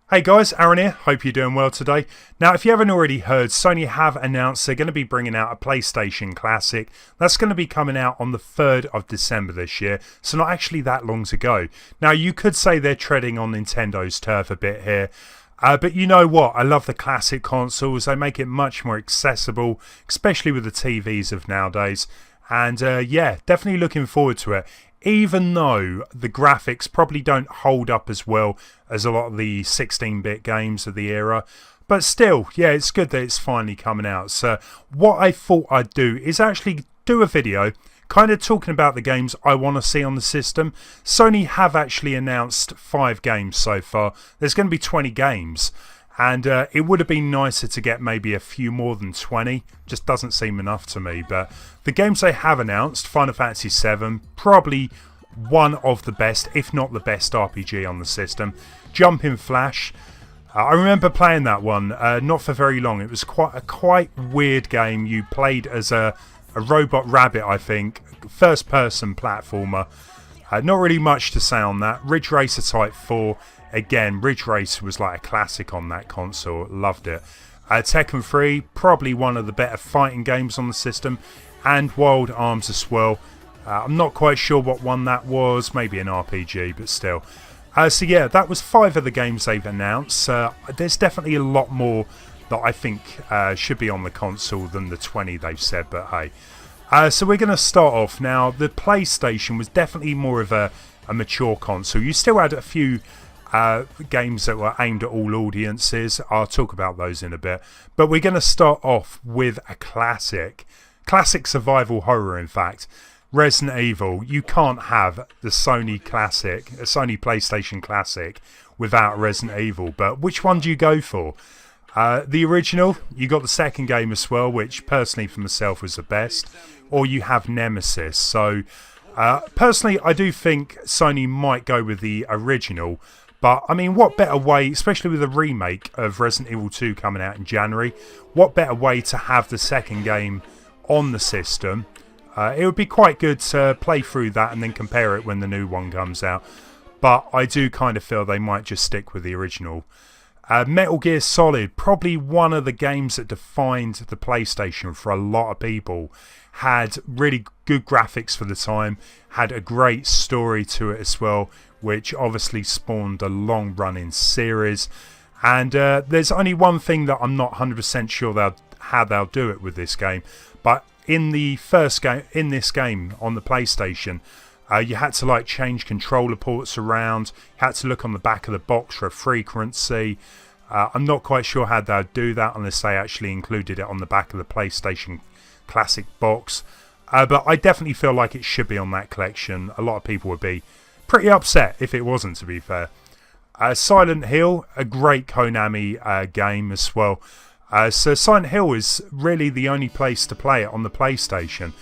Hey guys, Aaron here. Hope you're doing well today. Now, if you haven't already heard, Sony have announced they're going to be bringing out a PlayStation Classic. That's going to be coming out on the 3rd of December this year, so not actually that long to go. Now, you could say they're treading on Nintendo's turf a bit here. But you know what? I love the classic consoles. They make it much more accessible, especially with the TVs of nowadays. And yeah, definitely looking forward to it. Even though the graphics probably don't hold up as well as a lot of the 16-bit games of the era. But still, yeah, it's good that it's finally coming out. So what I thought I'd do is actually do a video kind of talking about the games I want to see on the system. Sony have actually announced 5 games so far. There's going to be 20 games. And it would have been nicer to get maybe a few more than 20. Just doesn't seem enough to me. But the games they have announced, Final Fantasy VII, probably one of the best, if not the best RPG on the system. Jumping Flash. I remember playing that one, not for very long. It was quite weird game. You played as a robot rabbit, I think. First-person platformer. Not really much to say on that. Ridge Racer Type 4. Again, Ridge Racer was like a classic on that console. Loved it. Tekken 3, probably one of the better fighting games on the system. And Wild Arms as well. I'm not quite sure what one that was. Maybe an RPG, but still. So yeah, that was 5 of the games they've announced. There's definitely a lot more that I think should be on the console than the 20 they've said. But hey. So we're going to start off. Now, the PlayStation was definitely more of a mature console. You still had a few games that were aimed at all audiences. I'll talk about those in a bit. But we're going to start off with a classic survival horror, in fact. Resident Evil. You can't have the Sony PlayStation Classic without Resident Evil. But which one do you go for? The original, you got the second game as well, which personally for myself was the best. Or you have Nemesis. So personally, I do think Sony might go with the original. But, I mean, what better way, especially with a remake of Resident Evil 2 coming out in January, what better way to have the second game on the system? It would be quite good to play through that and then compare it when the new one comes out. But I do kind of feel they might just stick with the original. Metal Gear Solid, probably one of the games that defined the PlayStation for a lot of people. Had really good graphics for the time, had a great story to it as well, which obviously spawned a long-running series. And there's only one thing that I'm not 100% sure how they'll do it with this game. But in the first game, in this game on the PlayStation, you had to like change controller ports around. You had to look on the back of the box for a frequency. I'm not quite sure how they'll do that unless they actually included it on the back of the PlayStation Classic box. But I definitely feel like it should be on that collection. A lot of people would be pretty upset if it wasn't, to be fair. Silent Hill, a great Konami game as well. So Silent Hill is really the only place to play it on the PlayStation.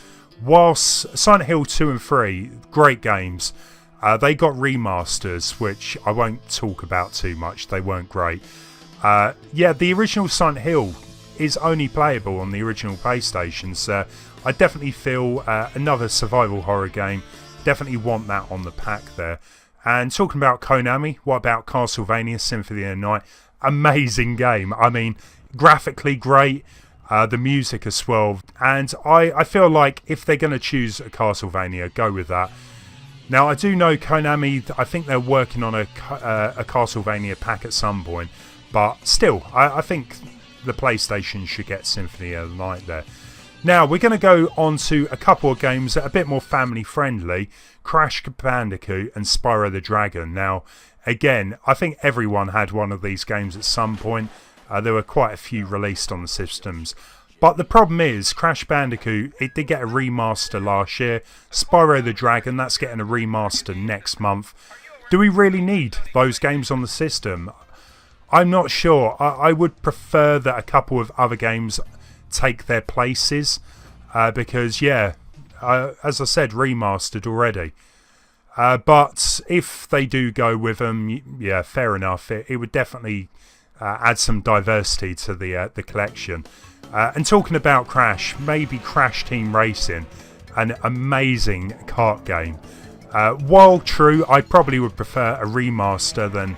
Whilst Silent Hill 2 and 3, great games, they got remasters, which I won't talk about too much. They weren't great. Yeah, the original Silent Hill is only playable on the original PlayStation, so I definitely feel another survival horror game. Definitely want that on the pack there. And talking about Konami, what about Castlevania Symphony of the Night? Amazing game. I mean, graphically great. The music as well. And I feel like if they're going to choose a Castlevania, go with that. Now, I do know Konami, I think they're working on a Castlevania pack at some point. But still, I think the PlayStation should get Symphony of the Night there. Now, we're going to go on to a couple of games that are a bit more family friendly. Crash Bandicoot and Spyro the Dragon. Now, again, I think everyone had one of these games at some point. There were quite a few released on the systems. But the problem is, Crash Bandicoot, it did get a remaster last year. Spyro the Dragon, that's getting a remaster next month. Do we really need those games on the system? I'm not sure. I would prefer that a couple of other games take their places. Because, yeah, as I said, remastered already. But if they do go with them, yeah, fair enough. It would definitely add some diversity to the collection. And talking about Crash, maybe Crash Team Racing, an amazing kart game. While true, I probably would prefer a remaster than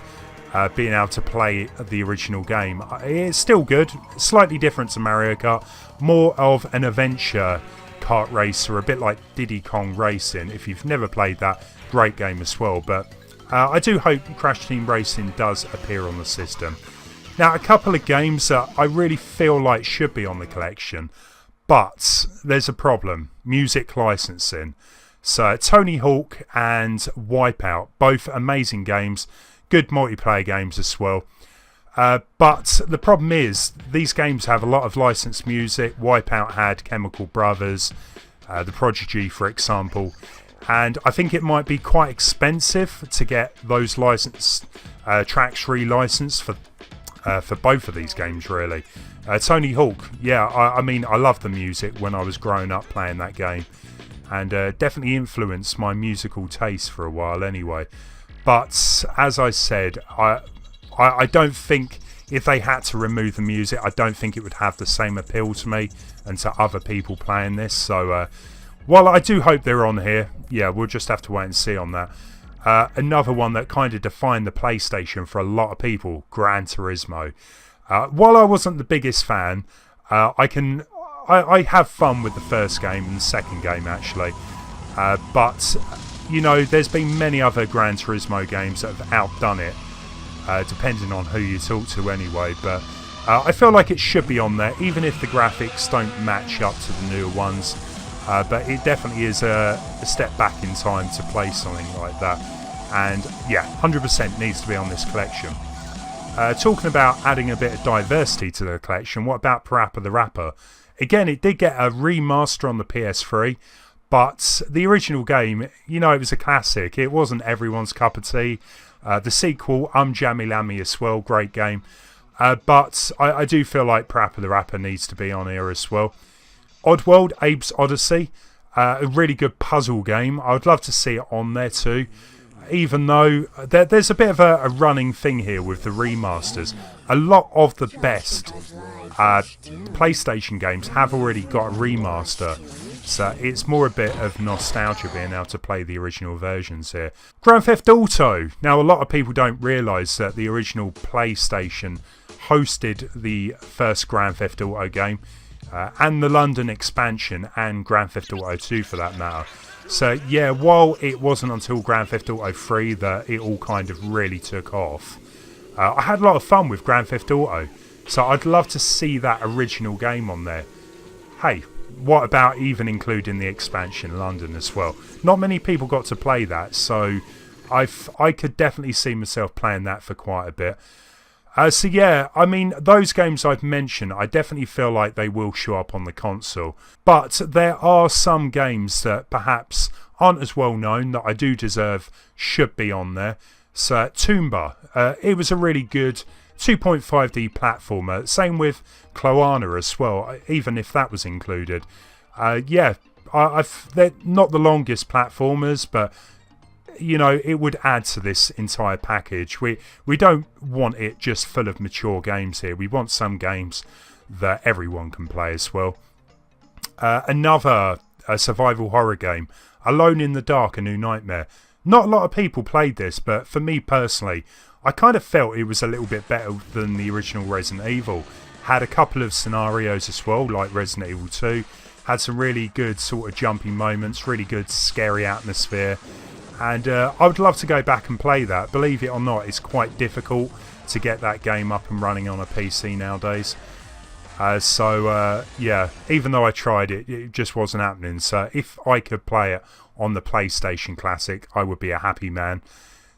being able to play the original game. It's still good, slightly different to Mario Kart, more of an adventure kart racer, a bit like Diddy Kong Racing. If you've never played that, great game as well. But I do hope Crash Team Racing does appear on the system. Now, a couple of games that I really feel like should be on the collection, but there's a problem: music licensing. So Tony Hawk and Wipeout, both amazing games, good multiplayer games as well. But the problem is, these games have a lot of licensed music. Wipeout had Chemical Brothers, The Prodigy, for example. And I think it might be quite expensive to get those licensed tracks relicensed for both of these games, really. Tony Hawk, yeah, I mean, I loved the music when I was growing up playing that game. And definitely influenced my musical taste for a while anyway. But as I said, I don't think if they had to remove the music, I don't think it would have the same appeal to me and to other people playing this. So while I do hope they're on here, yeah, we'll just have to wait and see on that. Another one that kind of defined the PlayStation for a lot of people, Gran Turismo. While I wasn't the biggest fan, I have fun with the first game and the second game actually. But you know, there's been many other Gran Turismo games that have outdone it, depending on who you talk to anyway. But I feel like it should be on there, even if the graphics don't match up to the newer ones. But it definitely is a step back in time to play something like that. And yeah, 100% needs to be on this collection. Talking about adding a bit of diversity to the collection, what about PaRappa the Rapper? Again, it did get a remaster on the PS3. But the original game, you know, it was a classic. It wasn't everyone's cup of tea. The sequel, Jammy Lammy as well, great game. But I do feel like PaRappa the Rapper needs to be on here as well. Oddworld, Abes Odyssey, a really good puzzle game. I would love to see it on there too. Even though there's a bit of a running thing here with the remasters. A lot of the best PlayStation games have already got a remaster. So it's more a bit of nostalgia being able to play the original versions here. Grand Theft Auto. Now, a lot of people don't realise that the original PlayStation hosted the first Grand Theft Auto game. And the London expansion and Grand Theft Auto 2 for that matter. So yeah, while it wasn't until Grand Theft Auto 3 that it all kind of really took off, I had a lot of fun with Grand Theft Auto. So I'd love to see that original game on there. Hey, what about even including the expansion London as well? Not many people got to play that, so I could definitely see myself playing that for quite a bit. So yeah, I mean, those games I've mentioned, I definitely feel like they will show up on the console. But there are some games that perhaps aren't as well known that I do deserve should be on there. So Tomba, it was a really good 2.5D platformer. Same with Cloana as well, even if that was included. Yeah, they're not the longest platformers, but you know, it would add to this entire package. We don't want it just full of mature games here. We want some games that everyone can play as well. Another survival horror game, Alone in the Dark, A New Nightmare. Not a lot of people played this, but for me personally, I kind of felt it was a little bit better than the original Resident Evil. Had a couple of scenarios as well, like Resident Evil 2. Had some really good sort of jumping moments, really good scary atmosphere. And I would love to go back and play that. Believe it or not, it's quite difficult to get that game up and running on a PC nowadays. Yeah, even though I tried it, it just wasn't happening. So if I could play it on the PlayStation Classic, I would be a happy man.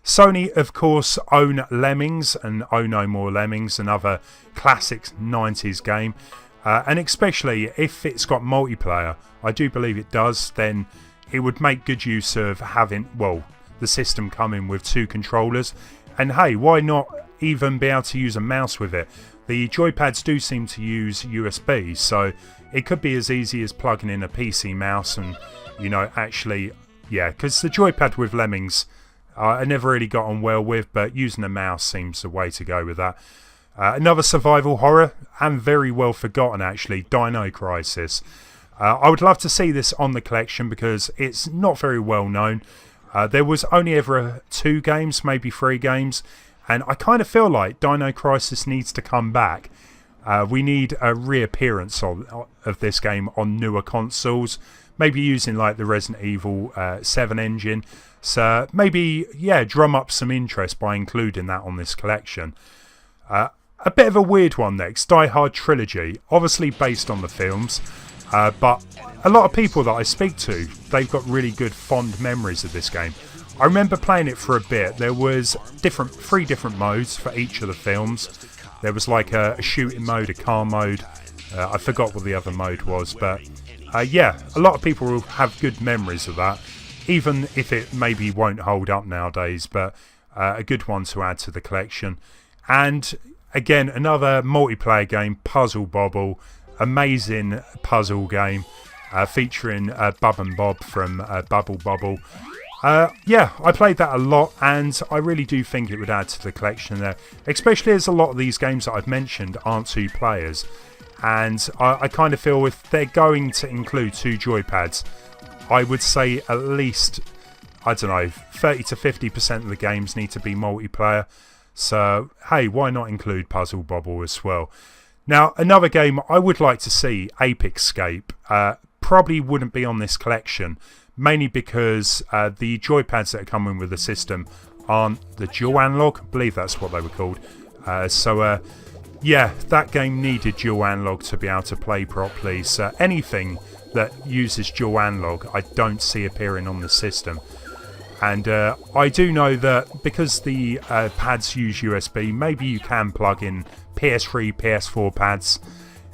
Sony, of course, own Lemmings and Oh No More Lemmings, another classic 90s game. And especially if it's got multiplayer, I do believe it does, then it would make good use of having, well, the system coming with two controllers. And hey, why not even be able to use a mouse with it? The joypads do seem to use USB, so it could be as easy as plugging in a PC mouse and, you know, actually, yeah, because the joypad with Lemmings, I never really got on well with, but using a mouse seems the way to go with that. Another survival horror, and very well forgotten actually, Dino Crisis. I would love to see this on the collection because it's not very well known. There was only ever 2 games, maybe 3 games, And I kind of feel like Dino Crisis needs to come back. We need a reappearance of this game on newer consoles, maybe using like the Resident Evil 7 engine. So maybe, yeah, drum up some interest by including that on this collection. A bit of a weird one next, Hard Trilogy, obviously based on the films, but a lot of people that I speak to, they've got really good fond memories of this game. I remember playing it for a bit. There was 3 different modes for each of the films. There was like a shooting mode, a car mode. I forgot what the other mode was, but yeah, a lot of people will have good memories of that, even if it maybe won't hold up nowadays, but a good one to add to the collection. And again, another multiplayer game, Puzzle Bobble, amazing puzzle game featuring Bub and Bob from Bobble. Yeah, I played that a lot, and I really do think it would add to the collection there, especially as a lot of these games that I've mentioned aren't 2 players. And I kind of feel if they're going to include 2 joypads, I would say at least, I don't know, 30 to 50% of the games need to be multiplayer. So, hey, why not include Puzzle Bobble as well? Now, another game I would like to see, Ape Escape, probably wouldn't be on this collection, mainly because the joypads that are coming with the system aren't the dual analog. I believe that's what they were called. Yeah, that game needed dual analog to be able to play properly. So anything that uses dual analog, I don't see appearing on the system. And I do know that because the pads use USB, maybe you can plug in PS3, PS4 pads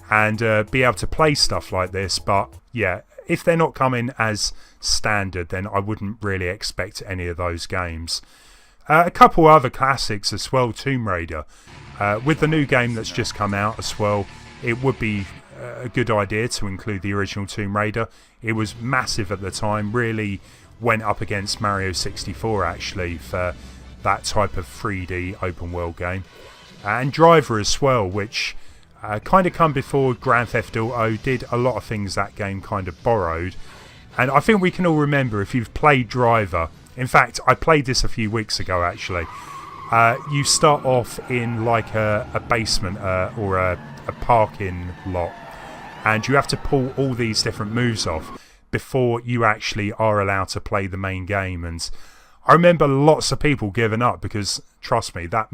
and be able to play stuff like this. But yeah, if they're not coming as standard, then I wouldn't really expect any of those games. A couple other classics as well, Tomb Raider. With the new game that's just come out as well, it would be a good idea to include the original Tomb Raider. It was massive at the time, really went up against Mario 64 actually for that type of 3D open world game. And Driver as well, which kind of come before Grand Theft Auto, did a lot of things that game kind of borrowed. And I think we can all remember, if you've played Driver, in fact I played this a few weeks ago actually, you start off in like a basement or a parking lot, and you have to pull all these different moves off before you actually are allowed to play the main game. And I remember lots of people giving up because, trust me, that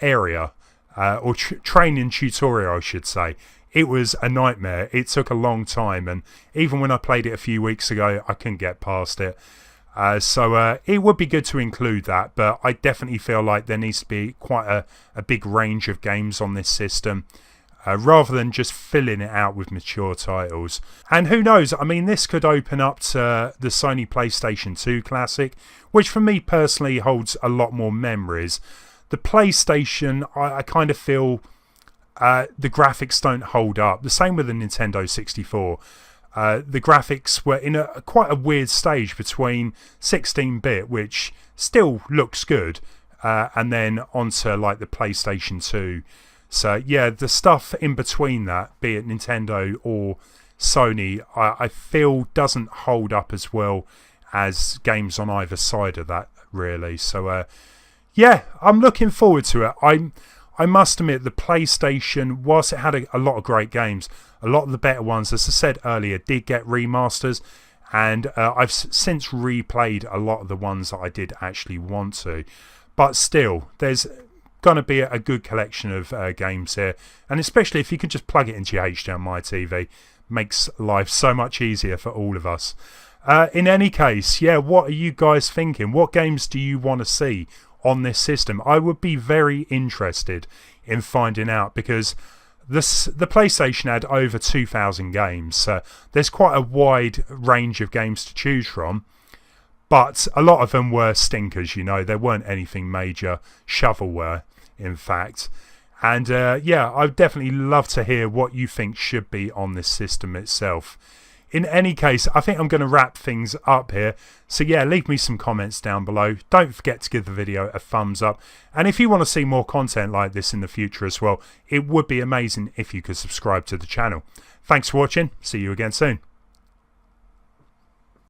area, or training tutorial I should say, it was a nightmare. It took a long time, and even when I played it a few weeks ago, I couldn't get past it. So it would be good to include that, but I definitely feel like there needs to be quite a big range of games on this system, rather than just filling it out with mature titles. And who knows, I mean, this could open up to the Sony PlayStation 2 Classic, which for me personally holds a lot more memories. The PlayStation, I kind of feel the graphics don't hold up. The same with the Nintendo 64. The graphics were in quite a weird stage between 16-bit, which still looks good, and then onto like the PlayStation 2. So yeah, the stuff in between that, be it Nintendo or Sony, I feel doesn't hold up as well as games on either side of that, really. So yeah, I'm looking forward to it. I must admit, the PlayStation, whilst it had a lot of great games, a lot of the better ones, as I said earlier, did get remasters, and I've since replayed a lot of the ones that I did actually want to. But still, there's going to be a good collection of games here, and especially if you can just plug it into your HDMI TV, makes life so much easier for all of us. In any case, yeah, what are you guys thinking? What games do you want to see on this system? I would be very interested in finding out, because the PlayStation had over 2,000 games, so there's quite a wide range of games to choose from. But a lot of them were stinkers, you know. There weren't anything major, shovelware, in fact. And yeah, I'd definitely love to hear what you think should be on this system itself. In any case, I think I'm going to wrap things up here. So yeah, leave me some comments down below. Don't forget to give the video a thumbs up. And if you want to see more content like this in the future as well, it would be amazing if you could subscribe to the channel. Thanks for watching. See you again soon.